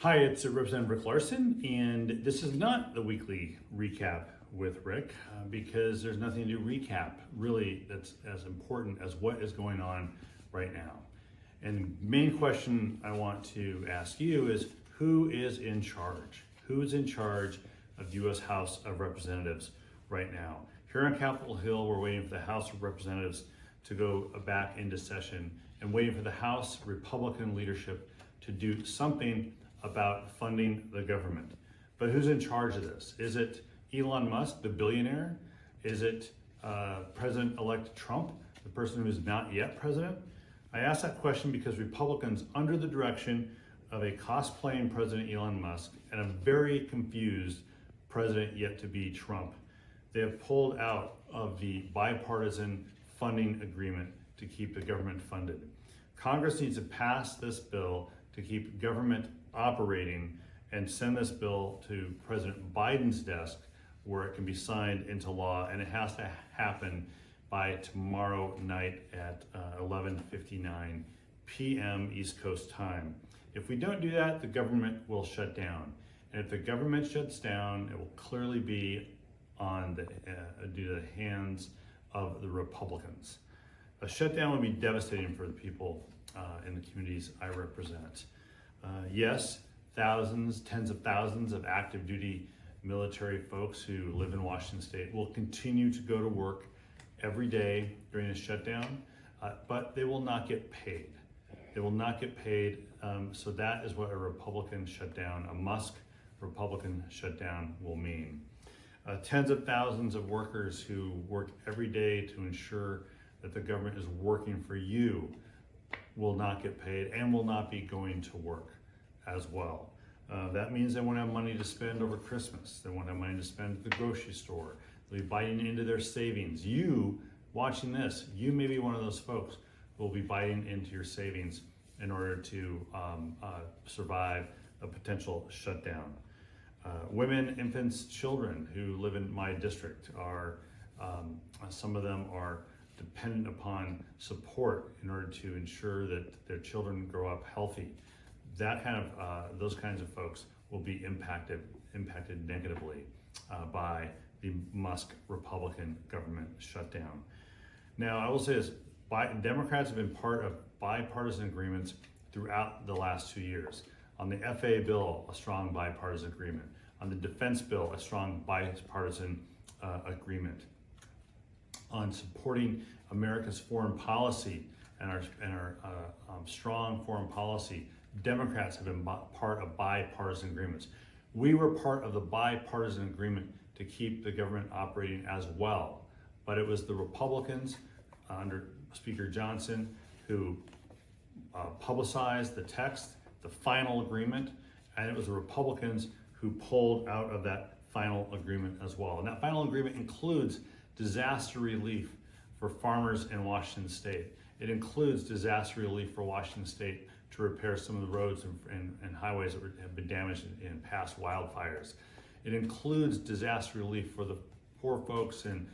Hi, it's Representative Rick Larsen, and this is not the weekly recap with Rick because there's nothing to recap really that's as important as what is going on right now. And the main question I want to ask you is who is in charge? Who is in charge of the U.S. House of Representatives right now? Here on Capitol Hill, we're waiting for the House of Representatives to go back into session and waiting for the House Republican leadership to do something about funding the government. But who's in charge of this? Is it Elon Musk, the billionaire? Is it President-elect Trump, the person who is not yet president? I ask that question because Republicans, under the direction of a cosplaying President Elon Musk and a very confused president yet to be Trump, they have pulled out of the bipartisan funding agreement to keep the government funded. Congress needs to pass this bill to keep government operating and send this bill to President Biden's desk where it can be signed into law, and it has to happen by tomorrow night at 11:59 p.m. East Coast time. If we don't do that, the government will shut down. And if the government shuts down, it will clearly be on due to the hands of the Republicans. A shutdown would be devastating for the people in the communities I represent. Yes, thousands, tens of thousands of active duty military folks who live in Washington State will continue to go to work every day during a shutdown, but they will not get paid. They will not get paid, so that is what a Republican shutdown, a Musk Republican shutdown will mean. Tens of thousands of workers who work every day to ensure that the government is working for you will not get paid and will not be going to work as well. That means they won't have money to spend over Christmas. They won't have money to spend at the grocery store. They'll be biting into their savings. You, watching this, you may be one of those folks who will be biting into your savings in order to survive a potential shutdown. Women, infants, children who live in my district are, some of them are dependent upon support in order to ensure that their children grow up healthy. That kind of, those kinds of folks will be impacted negatively by the Musk Republican government shutdown. Now, I will say this, Democrats have been part of bipartisan agreements throughout the last 2 years. On the FAA bill, a strong bipartisan agreement. On the defense bill, a strong bipartisan agreement. On supporting America's foreign policy and our strong foreign policy, Democrats have been part of bipartisan agreements. We were part of the bipartisan agreement to keep the government operating as well, but it was the Republicans under Speaker Johnson who publicized the text, the final agreement, and it was the Republicans who pulled out of that final agreement as well. And that final agreement includes disaster relief for farmers in Washington State. It includes disaster relief for Washington State to repair some of the roads and highways that have been damaged in past wildfires. It includes disaster relief for the poor folks in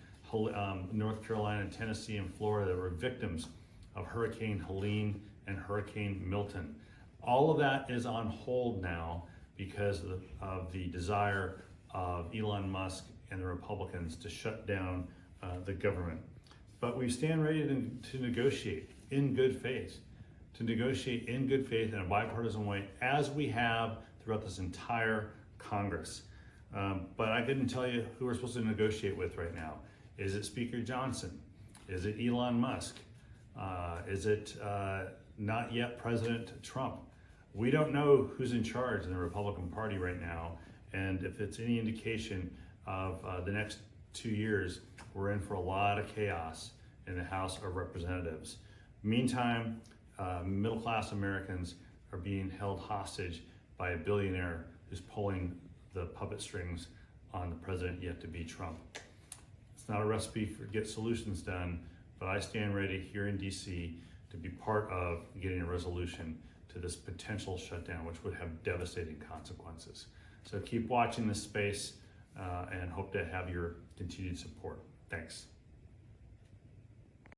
North Carolina, Tennessee, and Florida that were victims of Hurricane Helene and Hurricane Milton. All of that is on hold now because of the desire of Elon Musk and the Republicans to shut down the government. But we stand ready to negotiate in good faith, in a bipartisan way, as we have throughout this entire Congress. But I couldn't tell you who we're supposed to negotiate with right now. Is it Speaker Johnson? Is it Elon Musk? Is it not yet President Trump? We don't know who's in charge in the Republican Party right now, and if it's any indication of the next 2 years, we're in for a lot of chaos in the House of Representatives. Meantime, middle-class Americans are being held hostage by a billionaire who's pulling the puppet strings on the president yet to be Trump. It's not a recipe for get solutions done, but I stand ready here in DC to be part of getting a resolution to this potential shutdown, which would have devastating consequences. So keep watching this space and hope to have your continued support. Thanks.